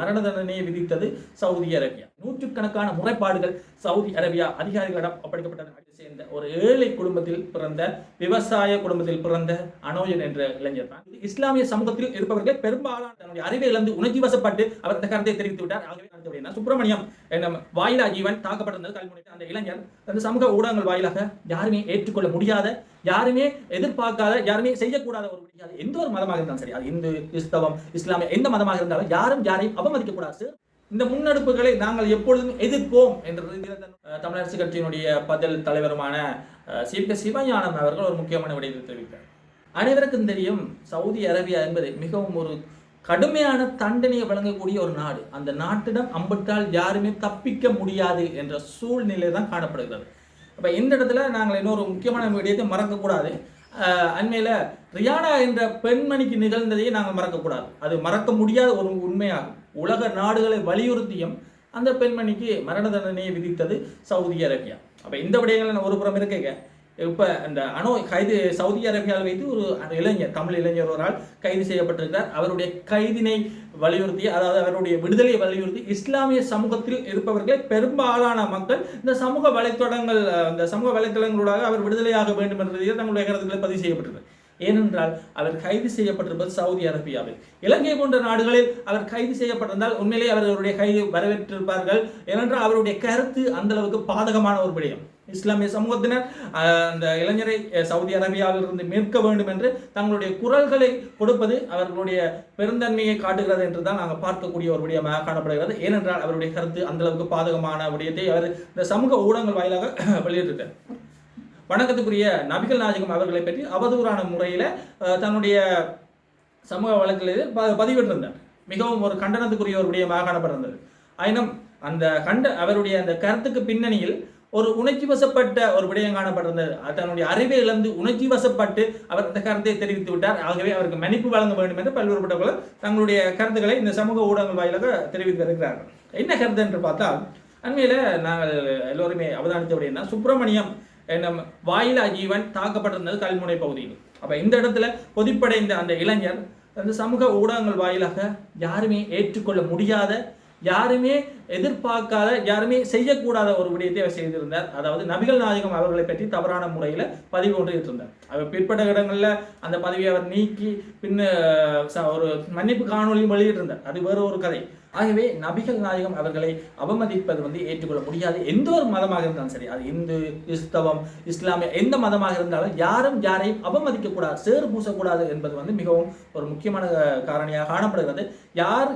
மரண தண்டனையை விதித்தது சவுதி அரேபியா. நூற்றுக்கணக்கான முறைப்பாடுகள் சவுதி அரேபியா அதிகாரிகளிடம் ஒப்படைக்கப்பட்டது. சேர்ந்த ஒரு ஏழை குடும்பத்தில் பிறந்த விவசாய குடும்பத்தில் பிறந்த அனோயன் என்ற இளைஞர் தான். இஸ்லாமிய சமூகத்தில் இருப்பவர்கள் பெரும்பாலான தன்னுடைய அறிவை இழந்து உணர்ச்சி வசப்பட்டு அவர் இந்த கருத்தை தெரிவித்து விட்டார். ஆகவே சுப்பிரமணியம் வாயிலா ஜீவன் தாக்கப்பட்டிருந்தது கல்முனையில். அந்த இளைஞர் அந்த சமூக ஊடகங்கள் வாயிலாக யாருமே ஏற்றுக்கொள்ள முடியாத, யாருமே எதிர்பார்க்காத, யாருமே செய்யக்கூடாத ஒரு முடியாது எந்த ஒரு மதமாக இருந்தாலும் சரி, அது இந்து, கிறிஸ்தவம், இஸ்லாமிய எந்த மதமாக இருந்தாலும் யாரும் யாரையும் அவமதிக்க கூடாது. இந்த முன்னெடுப்புகளை நாங்கள் எப்பொழுதும் எதிர்ப்போம் என்ற தமிழரசு கட்சியினுடைய பதில் தலைவருமான சிவஞானம் அவர்கள் ஒரு முக்கியமான விடயத்தை தெரிவித்தார். அனைவருக்கும் தெரியும், சவுதி அரேபியா என்பது மிகவும் ஒரு கடுமையான தண்டனையை வழங்கக்கூடிய ஒரு நாடு. அந்த நாட்டிடம் அம்பிட்டால் யாருமே தப்பிக்க முடியாது என்ற சூழ்நிலை தான் காணப்படுகிறது. அப்போ இந்த இடத்துல நாங்கள் இன்னொரு முக்கியமான விடயத்தை மறக்கக்கூடாது. அண்மையில் ரியானா என்ற பெண்மணிக்கு நிகழ்ந்ததையே நாங்கள் மறக்கக்கூடாது. அது மறக்க முடியாத ஒரு உண்மையாகும். உலக நாடுகளை வலியுறுத்தியும் அந்த பெண்மணிக்கு மரண தண்டனையை விதித்தது சவுதி அரேபியா. அப்போ இந்த விடயங்கள் ஒரு புறம் இருக்க, இப்போ அந்த கைது சவுதி அரேபியாவில் வைத்து ஒரு இளைஞர், தமிழ் இளைஞர் ஒரு ஆள் கைது செய்யப்பட்டிருக்கிறார். அவருடைய கைதினை வலியுறுத்தி, அதாவது அவருடைய விடுதலையை வலியுறுத்தி இஸ்லாமிய சமூகத்தில் இருப்பவர்களே பெரும்பாலான மக்கள் இந்த சமூக வலைத்தளங்களூடாக அவர் விடுதலையாக வேண்டும் என்ற தங்களுடைய கருத்துக்களை பதிவு செய்யப்பட்டிருக்கிறது. ஏனென்றால் அவர் கைது செய்யப்பட்டிருப்பது சவுதி அரேபியாவில். இலங்கை போன்ற நாடுகளில் அவர் கைது செய்யப்பட்டிருந்தால் உண்மையிலே அவர்களுடைய கைது வரவேற்றிருப்பார்கள். ஏனென்றால் அவருடைய கருத்து அந்த அளவுக்கு பாதகமான ஒரு விடயம். இஸ்லாமிய சமூகத்தினர் அந்த இளைஞரை சவுதி அரேபியாவில் இருந்து மீட்க வேண்டும் என்று தங்களுடைய குரல்களை கொடுப்பது அவர்களுடைய பெருந்தன்மையை காட்டுகிறது என்று தான் நாங்கள் பார்க்கக்கூடிய ஒரு விடயமாக காணப்படுகிறது. ஏனென்றால் அவருடைய கருத்து அந்த அளவுக்கு பாதகமான விடயத்தை அவர் இந்த சமூக ஊடகங்கள் வாயிலாக வெளியிட்டிருக்கார். வணக்கத்துக்குரிய நபிகள் நாயகம் அவர்களை பற்றி அவதூறான முறையில் தன்னுடைய சமூக வழக்கில் பதிவிட்டிருந்தார். மிகவும் ஒரு கண்டனத்துக்குரிய ஒரு விடயமாக காணப்படுகிறது. ஆயினும் அவருடைய அந்த கருத்துக்கு பின்னணியில் ஒரு உணர்ச்சி வசப்பட்ட ஒரு விடயம் காணப்பட்டிருந்தது. தன்னுடைய அறிவை இழந்து உணர்ச்சி வசப்பட்டு அவர் இந்த கருத்தை தெரிவித்து விட்டார். ஆகவே அவருக்கு மன்னிப்பு வழங்க வேண்டும் என்று பல்வேறுபட்டவர்கள் தங்களுடைய கருத்துக்களை இந்த சமூக ஊடகங்கள் வாயிலாக தெரிவித்து வருகிறார்கள். என்ன கருத்து என்று பார்த்தால், அண்மையில் நாங்கள் எல்லோருமே அவதானித்த விடயம் சுப்பிரமணியம் வாயிலா ஜீவன் தாக்கப்பட்டிருந்தது கல்முனை பகுதியில். அப்போ இந்த இடத்துல கொதிப்படைந்த அந்த இளைஞர் அந்த சமூக ஊடகங்கள் வாயிலாக யாருமே ஏற்றுக்கொள்ள முடியாத, யாருமே எதிர்பார்க்காத, யாருமே செய்யக்கூடாத ஒரு விடயத்தை அவர் செய்திருந்தார். அதாவது நபிகள் நாயகம் அவர்களை பற்றி தவறான முறையில் பதிவு ஒன்று இருந்தார். அவர் பிற்பட்ட இடங்களில் அந்த பதிவை அவர் நீக்கி பின்ன ஒரு மன்னிப்பு காணொலியும் வெளியிட்டிருந்தார். அது வேறு ஒரு கதை. ஆகவே நபிகள் நாயகம் அவர்களை அவமதிப்பது ஏற்றுக்கொள்ள முடியாது. எந்த ஒரு மதமாக இருந்தாலும் சரி, அது இந்து, கிறிஸ்தவம், இஸ்லாமிய எந்த மதமாக இருந்தாலும் யாரும் யாரையும் அவமதிக்கக்கூடாது, சேறு பூசக்கூடாது என்பது மிகவும் ஒரு முக்கியமான காரணியாக காணப்படுகிறது.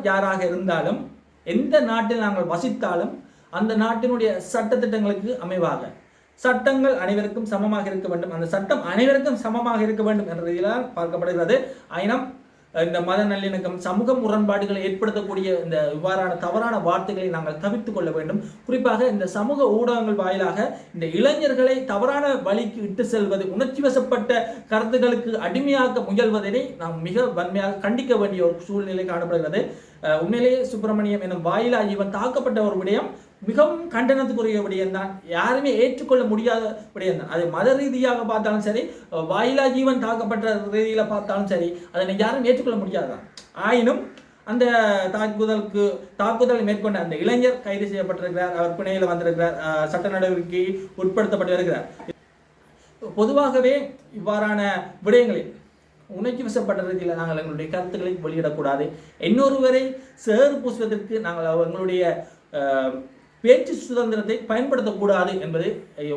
யாராக இருந்தாலும், எந்த நாட்டில் நாங்கள் வசித்தாலும் அந்த நாட்டினுடைய சட்டத்திட்டங்களுக்கு அமைவாக சட்டங்கள் அனைவருக்கும் சமமாக இருக்க வேண்டும். அந்த சட்டம் அனைவருக்கும் சமமாக இருக்க வேண்டும் என்ற ரீதியில் பார்க்கப்படுகிறது. ஆயினும் இந்த மத நல்லிணக்கம், சமூக முரண்பாடுகளை ஏற்படுத்தக்கூடிய இந்த இவ்வாறான தவறான வார்த்தைகளை நாங்கள் தவிர்த்து கொள்ள வேண்டும். குறிப்பாக இந்த சமூக ஊடகங்கள் வாயிலாக இந்த இளைஞர்களை தவறான வழிக்கு இட்டு செல்வது, உணர்ச்சி வசப்பட்ட கருத்துக்களுக்கு அடிமையாக்க முயல்வதனை நாம் மிக வன்மையாக கண்டிக்க வேண்டிய ஒரு சூழ்நிலை காணப்படுகிறது. உண்மையிலேயே சுப்பிரமணியம் எனும் வாயிலா ஜீவன் தாக்கப்பட்ட ஒரு விடயம் மிகவும் கண்டனத்துக்குரிய விடயம் தான். யாருமே ஏற்றுக்கொள்ள முடியாத விடயம் தான். அது மத ரீதியாக பார்த்தாலும் சரி, வாயிலா ஜீவன் தாக்கப்பட்ட ரீதியில் பார்த்தாலும் சரி, அதனை யாரும் ஏற்றுக்கொள்ள முடியாதுதான். ஆயினும் அந்த தாக்குதல் மேற்கொண்ட அந்த இளைஞர் கைது செய்யப்பட்டிருக்கிறார். அவர் பிணையில் வந்திருக்கிறார். சட்ட நடவடிக்கை உட்படுத்தப்பட்டு வருகிறார். பொதுவாகவே இவ்வாறான விடயங்களில் உணர்ச்சி வசப்பட்ட ரீதியில் நாங்கள் எங்களுடைய கருத்துக்களை வெளியிடக்கூடாது. இன்னொருவரை சேறு பூசுவதற்கு நாங்கள் எங்களுடைய பேச்சு சுதந்திரத்தை பயன்படுத்தக்கூடாது என்பது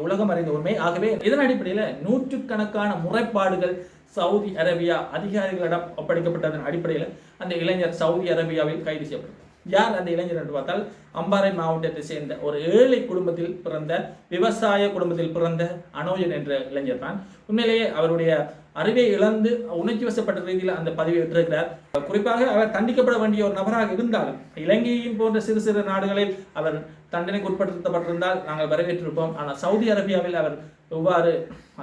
உலகம் அறிந்த உண்மை. ஆகவே இதன் அடிப்படையில் நூற்றுக்கணக்கான முறைப்பாடுகள் சவுதி அரேபியா அதிகாரிகளிடம் ஒப்படைக்கப்பட்டதன் அடிப்படையில் அந்த இளைஞர் சவுதி அரேபியாவில் கைது செய்யப்பட்டார். யார் அந்த இளைஞர் என்று பார்த்தால், அம்பாறை மாவட்டத்தை சேர்ந்த ஒரு ஏழை குடும்பத்தில் பிறந்த, விவசாய குடும்பத்தில் பிறந்த அனோயன் என்ற இளைஞர் தான். உண்மையிலேயே அவருடைய அறிவை இழந்து உணர்ச்சி வசப்பட்ட ரீதியில் அந்த பதிவை விட்டிருக்கிறார். குறிப்பாக அவர் தண்டிக்கப்பட வேண்டிய ஒரு நபராக இருந்தாலும், இலங்கையின் போன்ற சிறு சிறு நாடுகளில் அவர் தண்டனைக்கு உட்படுத்தப்பட்டிருந்தால் நாங்கள் வரவேற்றிருப்போம். ஆனால் சவுதி அரேபியாவில் அவர் எவ்வாறு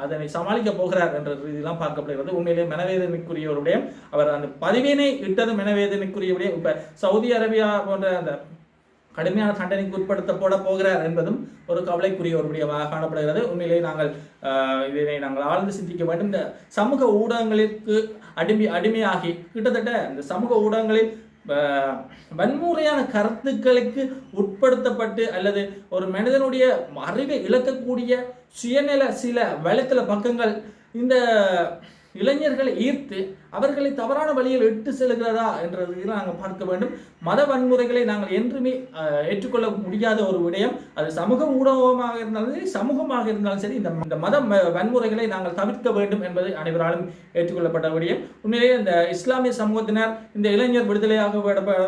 அதனை சமாளிக்க போகிறார் என்ற ரீதியெல்லாம் பார்க்கப்படுகிறது. உண்மையிலே மனவேதனைக்குரிய ஒரு விடயம். அவர் அந்த பதிவினை இட்டது மனவேதனைக்குரிய விடயம். இப்போ சவுதி அரேபியா போன்ற அந்த கடுமையான தண்டனைக்கு உட்படுத்தப்பட போகிறார் என்பதும் ஒரு கவலைக்குரிய ஒரு விடயமாக காணப்படுகிறது. உண்மையிலே இதனை நாங்கள் ஆழ்ந்து சிந்திக்க வேண்டும். இந்த சமூக ஊடகங்களுக்கு அடிமையாகி கிட்டத்தட்ட இந்த சமூக ஊடகங்களில் வன்முறையான கருத்துக்களுக்கு உட்படுத்தப்பட்டு அல்லது ஒரு மனிதனுடைய அறிவை இழக்கக்கூடிய சுயநல சில வலைத்தள பக்கங்கள் இந்த இளைஞர்களை ஈர்த்து அவர்களை தவறான வழியில் இட்டு செல்கிறதா என்றதை நாங்கள் பார்க்க வேண்டும். மத வன்முறைகளை நாங்கள் என்றுமே ஏற்றுக்கொள்ள முடியாத ஒரு விடயம். அது சமூக ஊடகமாக இருந்தாலும் சரி, சமூகமாக இருந்தாலும் சரி, இந்த மத வன்முறைகளை நாங்கள் தவிர்க்க வேண்டும் என்பது அனைவராலும் ஏற்றுக்கொள்ளப்பட்ட விடயம். உண்மையிலேயே இந்த இஸ்லாமிய சமூகத்தினர் இந்த இளைஞர் விடுதலையாக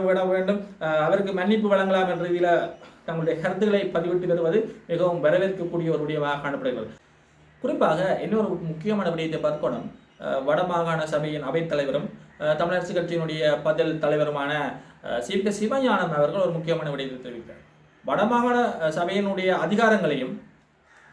விட வேண்டும், அவருக்கு மன்னிப்பு வழங்கலாம் என்ற ரீதியில் தங்களுடைய கருத்துக்களை பதிவிட்டு வருவது மிகவும் வரவேற்கக்கூடிய ஒரு விடயமாக காணப்படுகிறது. குறிப்பாக இன்னொரு முக்கியமான விடயத்தை பார்க்கணும். வடமாகாண சபையின் அவைத்தலைவரும் தமிழரசு கட்சியினுடைய பதில் தலைவருமான சி.க. சிவஞானம் அவர்கள் ஒரு முக்கியமான விடயத்தை தெரிவித்தார். வடமாகாண சபையினுடைய அதிகாரங்களையும்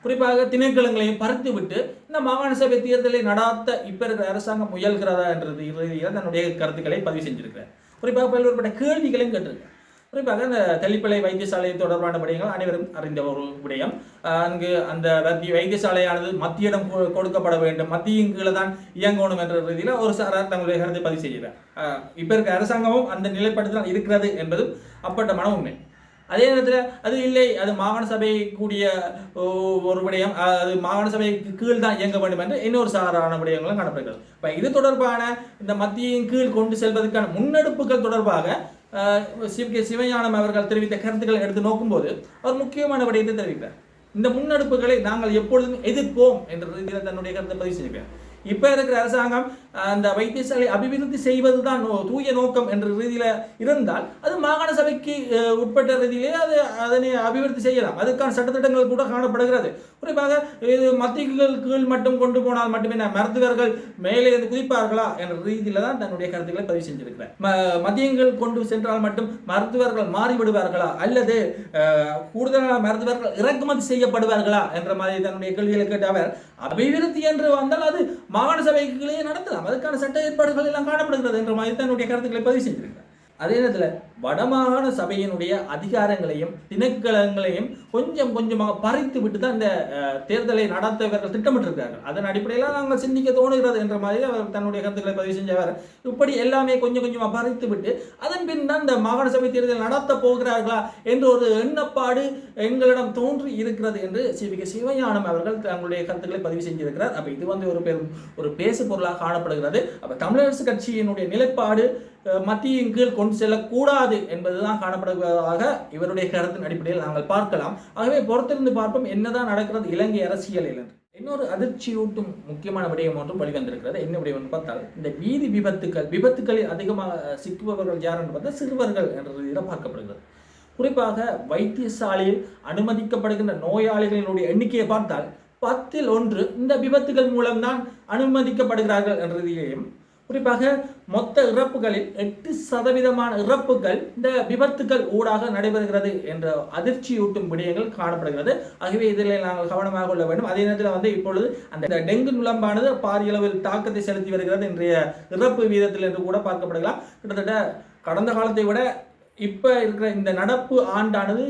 குறிப்பாக திணைக்களங்களையும் பறித்து விட்டு இந்த மாகாண சபை தேர்தலை நடாத்த இப்ப இருக்கிற அரசாங்கம் முயல்கிறதா என்றது தன்னுடைய கருத்துக்களை பதிவு செஞ்சிருக்கிறார். குறிப்பாக பல்வேறுபட்ட கேள்விகளையும் கேட்டிருக்கிறார். குறிப்பாக அந்த தெல்லிப்பளை வைத்தியசாலை தொடர்பான விடயங்கள் அனைவரும் அறிந்த ஒரு விடயம். அங்கு அந்த வைத்தியசாலையானது மத்தியிடம் கொடுக்கப்பட வேண்டும், மத்தியின் கீழே தான் இயங்கணும் என்ற ரீதியில் ஒரு சாரார் தங்களுடைய கருத்தை பதிவு செய்கிறார். இப்ப இருக்க அரசாங்கமும் அந்த நிலைப்பாடு இருக்கிறது என்பது அப்பட்டமான உண்மை. அதே நேரத்தில் அது இல்லை, அது மாகாண சபை கூடிய ஒரு விடயம், அது மாகாண சபைக்கு கீழ் தான் இயங்க வேண்டும் என்று இன்னொரு சாரான விடயங்களும் காணப்படுகிறது. இப்போ இது தொடர்பான இந்த மத்தியின் கீழ் கொண்டு செல்வதற்கான முன்னெடுப்புகள் தொடர்பாக சி.கே. சிவஞானம் அவர்கள் தெரிவித்த கருத்துக்களை எடுத்து நோக்கும்போது அவர் முக்கியமான விடயத்தை தெரிவித்தார். இந்த முன்னெடுப்புகளை நாங்கள் எப்பொழுதும் எதிர்ப்போம் என்ற ரீதியில் தன்னுடைய கருத்தை பதிவு செய்கிறார். இப்ப இருக்கிற அரசாங்கம் அந்த வைத்தியசாலை அபிவிருத்தி செய்வதுதான் தூய நோக்கம் என்ற ரீதியில இருந்தால் அது மாகாண சபைக்கு உட்பட்ட ரீதியிலே அதனை அபிவிருத்தி செய்யலாம். அதுக்கான சட்டத்திட்டங்கள் கூட காணப்படுகிறது. குறிப்பாக இது மத்திய கீழ் மட்டும் கொண்டு போனால் மட்டுமே மருத்துவர்கள் மேலே இருந்து குதிப்பார்களா என்ற ரீதியில தான் தன்னுடைய கருத்துக்களை பதிவு செஞ்சிருக்கிறார். மத்தியங்கள் கொண்டு சென்றால் மட்டும் மருத்துவர்கள் மாறிவிடுவார்களா அல்லது கூடுதலான மருத்துவர்கள் இறக்குமதி செய்யப்படுவார்களா என்ற மாதிரி தன்னுடைய கேள்விகளை கேட்ட அவர், அபிவிருத்தி என்று வந்தால் அது மாகாண சபைகளே நடத்தலாம், அதுக்கான சட்ட ஏற்பாடுகள் எல்லாம் காணப்படுகிறது என்ற மாதிரி தன்னுடைய கருத்துக்களை பதிவு செய்திருக்கிறார். அதே நேரத்தில் வடமாகாண சபையினுடைய அதிகாரங்களையும் திணைக்களங்களையும் கொஞ்சம் கொஞ்சமாக பறித்து விட்டு தான் இந்த தேர்தலை நடத்த இவர்கள் திட்டமிட்டிருக்கிறார்கள். அதன் அடிப்படையில் நாங்கள் சிந்திக்க தோணுகிறது என்ற மாதிரி அவர் தன்னுடைய கருத்துக்களை பதிவு செஞ்சவர். இப்படி எல்லாமே கொஞ்சம் கொஞ்சமாக பறித்து விட்டு அதன் பின் தான் இந்த மாகாண சபை தேர்தல் நடத்த போகிறார்களா என்ற ஒரு எண்ணப்பாடு எங்களிடம் தோன்றி இருக்கிறது என்று சி.வி.கே. சிவஞானம் அவர்கள் தங்களுடைய கருத்துக்களை பதிவு செஞ்சிருக்கிறார். அப்போ இது வந்து ஒரு பேசு பொருளாக காணப்படுகிறது. அப்போ தமிழரசு கட்சியினுடைய நிலைப்பாடு மத்தியின் கீழ் கொண்டு செல்லக்கூடாது என்பதுதான் காணப்படுவதாக இவருடைய கருத்தின் அடிப்படையில் நாங்கள் பார்க்கலாம். ஆகவே பொறுத்திருந்து பார்ப்போம் என்னதான் நடக்கிறது இலங்கை அரசியலில். இன்னொரு அதிர்ச்சியூட்டும் முக்கியமான விடயம் ஒன்றும் வெளிவந்திருக்கிறது. என்ன விடயம் பார்த்தால் இந்த வீதி விபத்துக்களில் அதிகமாக சிக்குபவர்கள் யார் என்று பார்த்தா சிறுவர்கள் என்ற ரீதியில் பார்க்கப்படுகிறது. குறிப்பாக வைத்தியசாலையில் அனுமதிக்கப்படுகின்ற நோயாளிகளுடைய எண்ணிக்கையை பார்த்தால் 10ல் 1 இந்த விபத்துகள் மூலம்தான் அனுமதிக்கப்படுகிறார்கள் என்ற ரீதியிலையும், குறிப்பாக மொத்த இறப்புகளில் 8% இறப்புகள் இந்த விபத்துக்கள் ஊடாக நடைபெறுகிறது என்ற அதிர்ச்சியூட்டும் விடயங்கள் காணப்படுகிறது. ஆகவே இதில் நாங்கள் கவனமாக கொள்ள வேண்டும். அதே நேரத்தில் இப்பொழுது அந்த டெங்கு நுளம்பானது பாரிய அளவில் தாக்கத்தை செலுத்தி வருகிறது இன்றைய இறப்பு வீதத்தில் என்று கூட பார்க்கப்படுகலாம். கிட்டத்தட்ட கடந்த காலத்தை விட இப்ப இருக்கிற இந்த நடப்பு ஆண்டானது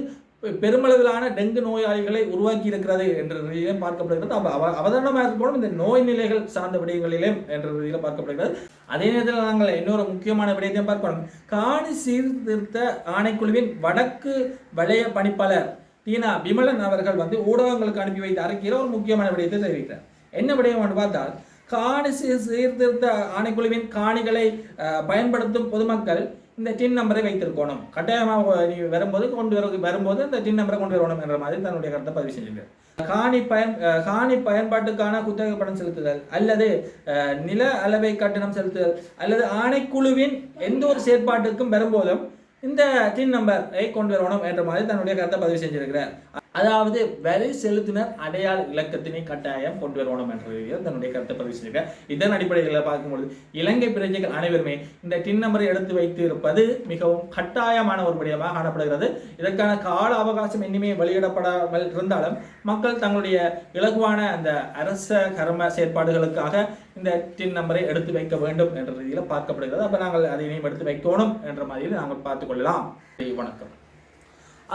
பெருமளவிலான டெங்கு நோயாளிகளை உருவாக்கி இருக்கிறது என்ற ரீதியிலும் பார்க்கப்படுகிறது. அவதானமாக இருக்கணும் இந்த நோய் நிலைகள் சார்ந்த விடயங்களிலே என்ற ரீதியில் பார்க்கப்படுகிறது. அதே நேரத்தில் நாங்கள் இன்னொரு முக்கியமான விடயத்தையும் பார்க்கணும். காணி சீர்திருத்த ஆணைக்குழுவின் வடக்கு வலய பணிப்பாளர் தீனா விமலன் அவர்கள் வந்து ஊடகங்களுக்கு அனுப்பி வைத்த அறிக்கையில் ஒரு முக்கியமான விடயத்தை தெரிவித்தார். என்ன விடயம் என்று பார்த்தால், காணி சீர்திருத்த ஆணைக்குழுவின் காணிகளை பயன்படுத்தும் பொதுமக்கள் இந்த டின் நம்பரை வைத்திருக்கணும், கட்டாயமாக நீ வரும்போது இந்த டின் நம்பரை கொண்டு வரணும் என்ற மாதிரி தன்னுடைய கருத்தை பதிவு செஞ்சிருக்கார். காணி பயன்பாட்டுக்கான குத்தகை பணம் செலுத்துதல் அல்லது நில அளவை கட்டணம் செலுத்துதல் அல்லது ஆணைக்குழுவின் எந்த ஒரு செயற்பாட்டுக்கும் வரும்போதும் இந்த டின் நம்பரை கொண்டு வரணும் என்ற மாதிரி தன்னுடைய கருத்தை பதிவு செஞ்சிருக்கிறார். அதாவது வரி செலுத்தினர் அடையாள இலக்கத்தினை கட்டாயம் கொண்டு வரணும் என்ற தன்னுடைய கருத்தை பதிவு செஞ்சிருக்கிறார். இதன் அடிப்படையில் பார்க்கும்பொழுது இலங்கை பிரஜைகள் அனைவருமே இந்த டின் நம்பரை எடுத்து வைத்து இருப்பது மிகவும் கட்டாயமான ஒரு விடயமாக காணப்படுகிறது. இதற்கான கால அவகாசம் இனிமே வெளியிடப்படாமல் இருந்தாலும் மக்கள் தங்களுடைய இலகுவான அந்த அரச கர்ம செயற்பாடுகளுக்காக இந்த டின் நம்பரை எடுத்து வைக்க வேண்டும் என்ற ரீதியில் பார்க்கப்படுகிறது. அப்போ நாங்கள் அதை இனியும் எடுத்து வைக்கணும் என்ற மாதிரியில் நாங்கள் பார்த்துக் கொள்ளலாம். வணக்கம்.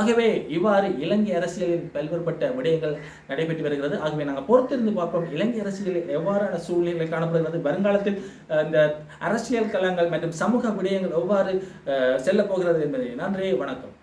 ஆகவே இவ்வாறு இலங்கை அரசியலில் பல்வேறுபட்ட விடயங்கள் நடைபெற்று வருகிறது. ஆகவே நாங்கள் பொறுத்திருந்து பார்ப்போம் இலங்கை அரசியலில் எவ்வாறான சூழ்நிலை காணப்படுகிறது, வருங்காலத்தில் இந்த அரசியல் களங்கள் மற்றும் சமூக விடயங்கள் எவ்வாறு செல்ல போகிறது என்பதை. நன்றி, வணக்கம்.